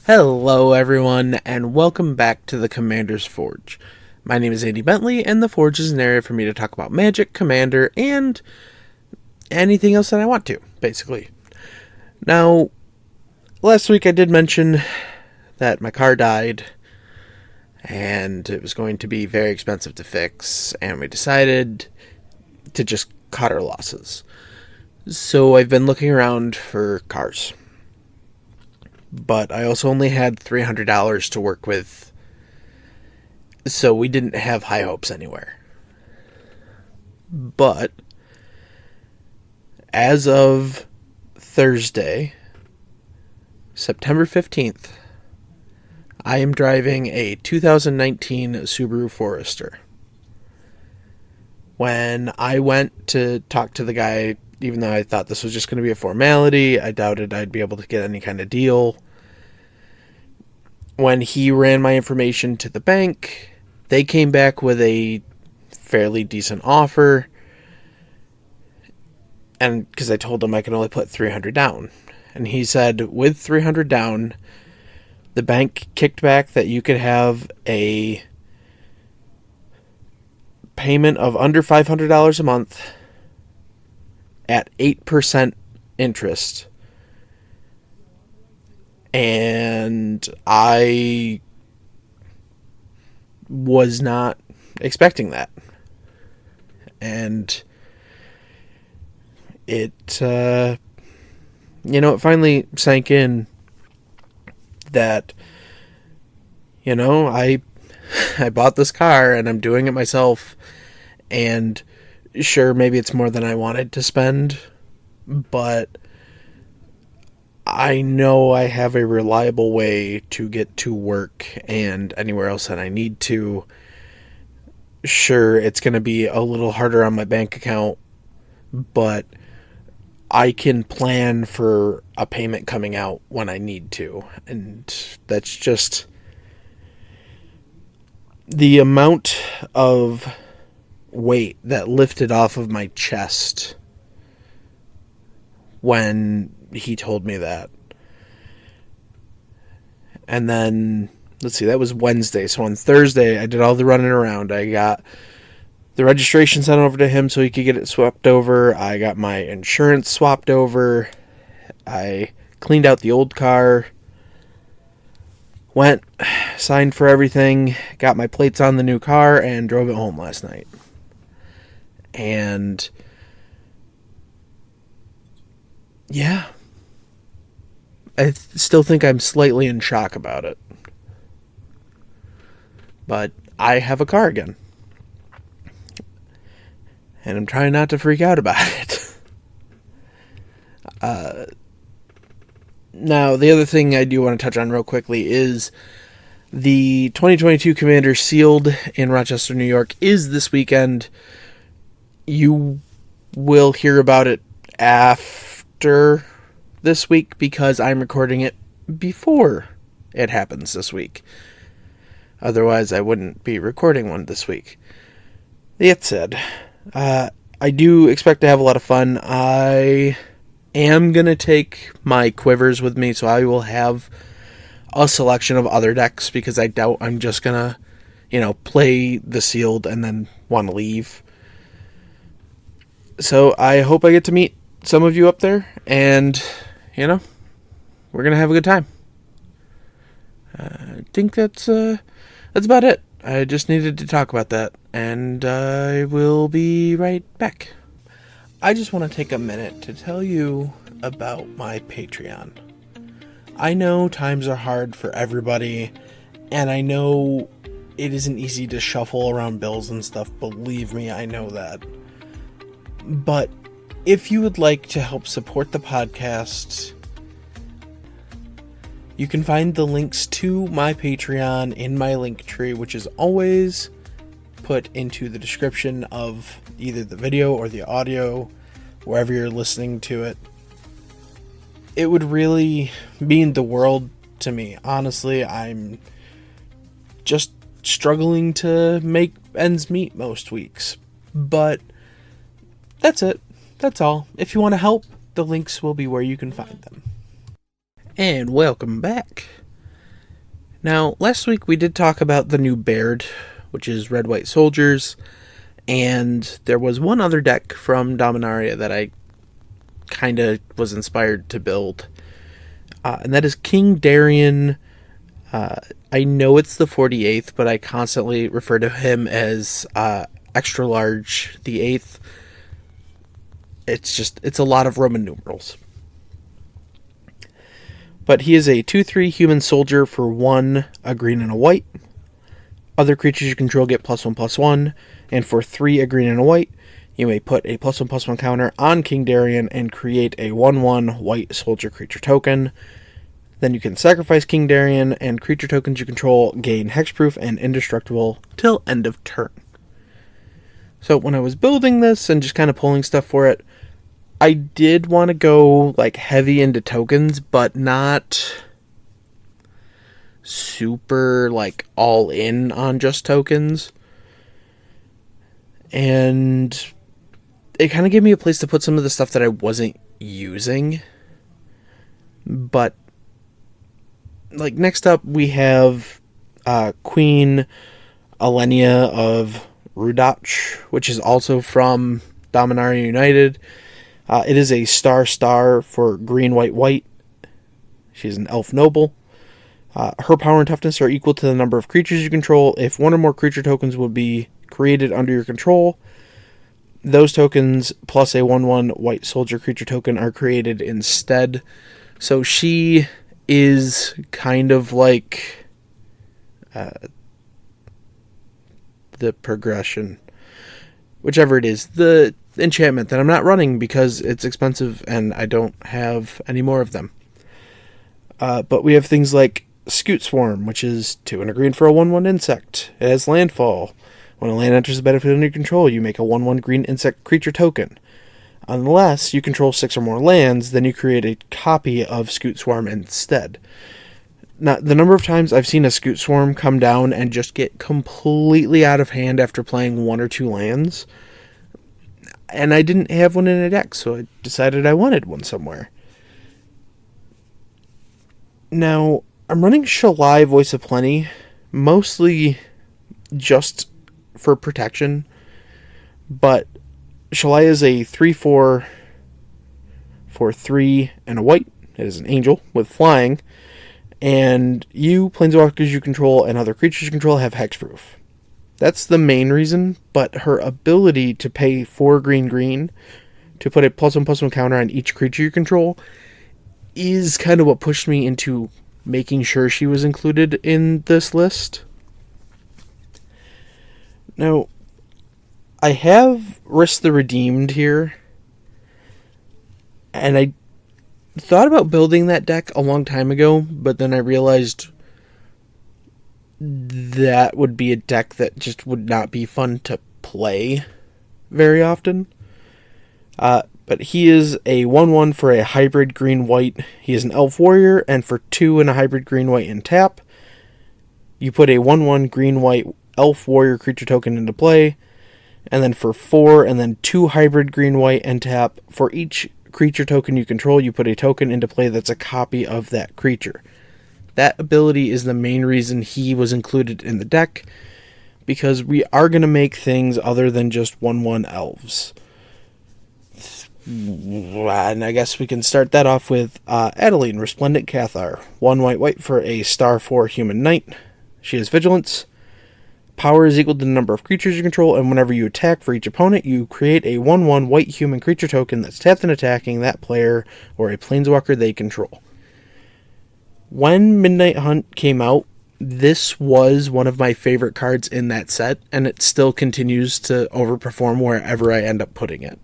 Hello, everyone, and welcome back to the Commander's Forge. My name is Andy Bentley, and the Forge is an area for me to talk about Magic, Commander, and anything else that I want to, basically. Now, last week I did mention that my car died, and it was going to be very expensive to fix, and we decided to just cut our losses. So I've been looking around for cars. But I also only had $300 to work with, so we didn't have high hopes anywhere. But as of Thursday, September 15th, I am driving a 2019 Subaru Forester. When I went to talk to the guy, even though I thought this was just going to be a formality, I doubted I'd be able to get any kind of deal. When he ran my information to the bank, they came back with a fairly decent offer. And because I told him I could only put $300 down. And he said, with $300 down, the bank kicked back that you could have a payment of under $500 a month at 8% interest. And I was not expecting that. And it finally sank in that, I bought this car and I'm doing it myself. And sure, maybe it's more than I wanted to spend, but I know I have a reliable way to get to work and anywhere else that I need to. Sure, it's going to be a little harder on my bank account, but I can plan for a payment coming out when I need to. And that's just the amount of weight that lifted off of my chest when he told me that. And then, let's see, that was Wednesday. So on Thursday, I did all the running around. I got the registration sent over to him so he could get it swapped over. I got my insurance swapped over. I cleaned out the old car. Went, signed for everything, got my plates on the new car, and drove it home last night. And yeah, I still think I'm slightly in shock about it. But I have a car again. And I'm trying not to freak out about it. Now, the other thing I do want to touch on real quickly is the 2022 Commander Sealed in Rochester, New York is this weekend. You will hear about it after this week because I'm recording it before it happens this week. Otherwise, I wouldn't be recording one this week. That said, I do expect to have a lot of fun. I am going to take my quivers with me, so I will have a selection of other decks because I doubt I'm just going to, play the Sealed and then want to leave. So I hope I get to meet some of you up there, and, we're going to have a good time. I think that's about it. I just needed to talk about that, and I will be right back. I just want to take a minute to tell you about my Patreon. I know times are hard for everybody, and I know it isn't easy to shuffle around bills and stuff. Believe me, I know that. But if you would like to help support the podcast, you can find the links to my Patreon in my link tree, which is always put into the description of either the video or the audio, wherever you're listening to it. It would really mean the world to me. Honestly, I'm just struggling to make ends meet most weeks. But that's it. That's all. If you want to help, the links will be where you can find them. And welcome back. Now, last week we did talk about the new Baird, which is Red White Soldiers, and there was one other deck from Dominaria that I kind of was inspired to build, and that is King Darien. I know it's the 48th, but I constantly refer to him as extra large, the 8th. It's a lot of Roman numerals. But he is a 2/3 human soldier for 1, a green and a white. Other creatures you control get +1/+1, and for 3, a green and a white, you may put a +1/+1 counter on King Darien and create a 1/1 white soldier creature token. Then you can sacrifice King Darien, and creature tokens you control gain hexproof and indestructible till end of turn. So when I was building this and just kind of pulling stuff for it, I did want to go like heavy into tokens, but not super like all in on just tokens. And it kind of gave me a place to put some of the stuff that I wasn't using. But like next up we have Queen Selesnia of Rudach, which is also from Dominaria United. It is a star for green, white, white. She's an elf noble. Her power and toughness are equal to the number of creatures you control. If one or more creature tokens would be created under your control, those tokens plus a 1/1 white soldier creature token are created instead. So she is kind of like the progression, whichever it is, the enchantment that I'm not running because it's expensive and I don't have any more of them. But we have things like Scoot Swarm, which is 2 and a green for a 1/1 insect. It has landfall. When a land enters the battlefield under your control, you make a 1/1 green insect creature token. Unless you control 6 or more lands, then you create a copy of Scoot Swarm instead. Now, the number of times I've seen a Scoot Swarm come down and just get completely out of hand after playing 1 or 2 lands, and I didn't have one in a deck, so I decided I wanted one somewhere. Now, I'm running Shalai Voice of Plenty, mostly just for protection, but Shalai is a 3/4 for 3 and a white. It is an angel with flying, and you, planeswalkers you control, and other creatures you control have hexproof. That's the main reason, but her ability to pay 4 green to put a +1/+1 counter on each creature you control is kind of what pushed me into making sure she was included in this list. Now, I have Risk the Redeemed here, and I thought about building that deck a long time ago, but then I realized that would be a deck that just would not be fun to play very often. But he is a 1/1 for a hybrid green-white. He is an elf warrior, and for 2 and a hybrid green-white in tap, you put a 1/1 green-white elf warrior creature token into play, and then for 4 and then 2 hybrid green-white and tap, for each creature token you control, you put a token into play that's a copy of that creature. That ability is the main reason he was included in the deck, because we are going to make things other than just 1/1 elves. And I guess we can start that off with Adeline, Resplendent Cathar. 1 white for a star 4 human knight. She has vigilance. Power is equal to the number of creatures you control, and whenever you attack for each opponent, you create a 1/1 white human creature token that's tapped and attacking that player or a planeswalker they control. When Midnight Hunt came out, this was one of my favorite cards in that set, and it still continues to overperform wherever I end up putting it.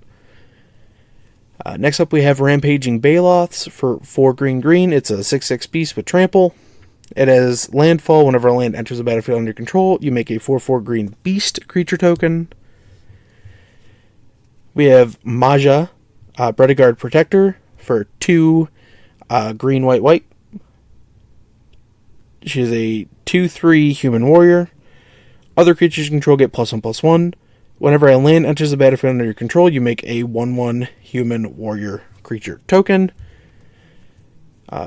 Next up we have Rampaging Baloths for 4 green. It's a 6/6 beast with trample. It has landfall. Whenever a land enters the battlefield under control, you make a 4/4 green beast creature token. We have Maja, Bredeguard Protector, for 2 green, white. She is a 2/3 human warrior. Other creatures you control get +1/+1. Whenever a land enters the battlefield under your control, you make a 1/1 human warrior creature token.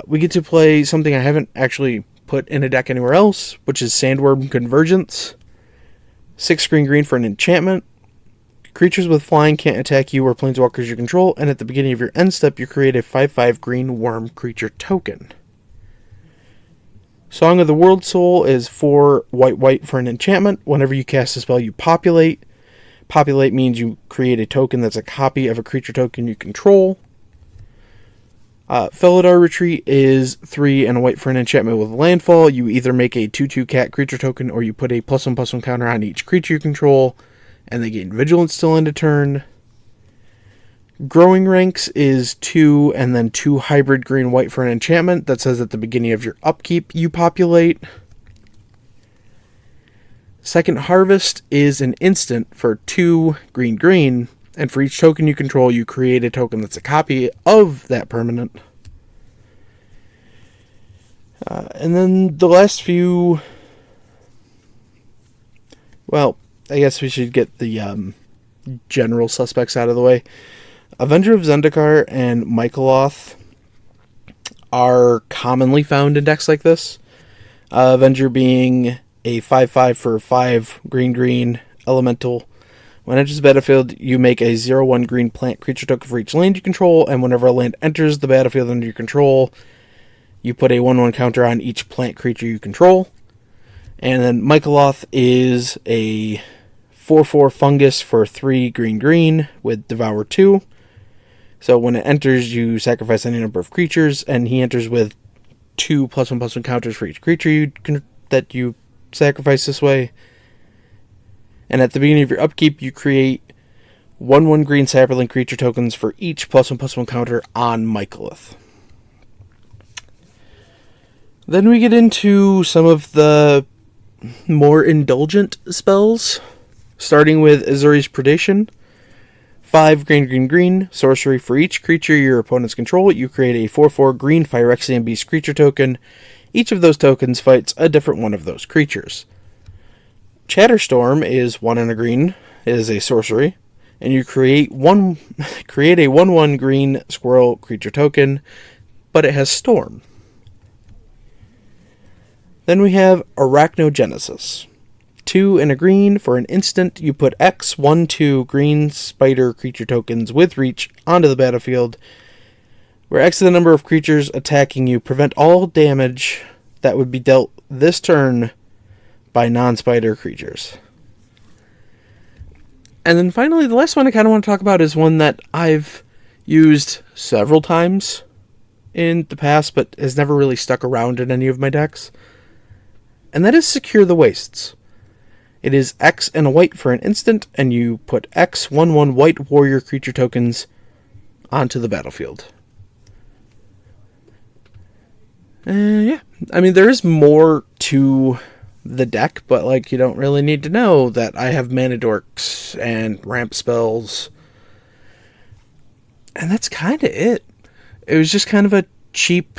We get to play something I haven't actually put in a deck anywhere else, which is Sandworm Convergence. 6 green for an enchantment. Creatures with flying can't attack you or planeswalkers you control, and at the beginning of your end step, you create a 5/5 green worm creature token. Song of the World Soul is 4 white for an enchantment. Whenever you cast a spell, you populate. Populate means you create a token that's a copy of a creature token you control. Felidar Retreat is 3 and a white for an enchantment with landfall. You either make a 2/2 cat creature token, or you put a +1/+1 counter on each creature you control, and they gain vigilance till end of turn. Growing Ranks is 2 and then 2 hybrid green-white for an enchantment that says at the beginning of your upkeep you populate. Second Harvest is an instant for 2 green, and for each token you control, you create a token that's a copy of that permanent. And then the last few... Well, I guess we should get the general suspects out of the way. Avenger of Zendikar and Michaeloth are commonly found in decks like this. Avenger being a 5/5 for 5 green elemental. When it enters the battlefield, you make a 0/1 green plant creature token for each land you control, and whenever a land enters the battlefield under your control, you put a 1/1 counter on each plant creature you control. And then Michaeloth is a 4/4 fungus for 3 green with Devour 2. So when it enters, you sacrifice any number of creatures, and he enters with 2 +1/+1 counters for each creature that you sacrifice this way. And at the beginning of your upkeep, you create 1/1 green Saproling creature tokens for each +1/+1 counter on Michaeloth. Then we get into some of the more indulgent spells, starting with Azorius Predation. 5 green, sorcery for each creature your opponents control. You create a 4/4 green Phyrexian Beast creature token. Each of those tokens fights a different one of those creatures. Chatterstorm is 1 and a green. It is a sorcery. And you create a 1/1 green squirrel creature token, but it has Storm. Then we have Arachnogenesis. 2 and a green for an instant. You put X 1/2 green spider creature tokens with reach onto the battlefield, where X is the number of creatures attacking you. Prevent all damage that would be dealt this turn by non-spider creatures. And then finally, the last one I kind of want to talk about is one that I've used several times in the past, but has never really stuck around in any of my decks. And that is Secure the Wastes. It is X and a white for an instant, and you put X 1/1 white warrior creature tokens onto the battlefield. Yeah. I mean, there is more to the deck, but you don't really need to know that I have mana dorks and ramp spells. And that's kind of it. It was just kind of a cheap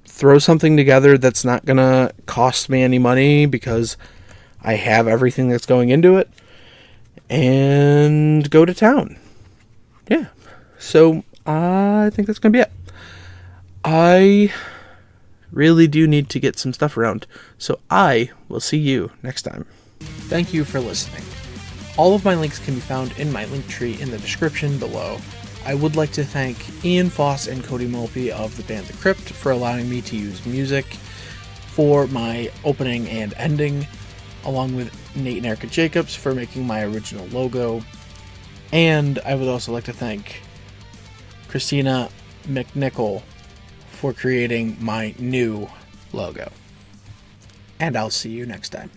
throw something together that's not going to cost me any money because I have everything that's going into it, and go to town. Yeah. So I think that's going to be it. I really do need to get some stuff around, so I will see you next time. Thank you for listening. All of my links can be found in my link tree in the description below. I would like to thank Ian Foss and Cody Mulpey of the band The Crypt for allowing me to use music for my opening and ending, along with Nate and Erica Jacobs for making my original logo. And I would also like to thank Christina McNichol for creating my new logo. And I'll see you next time.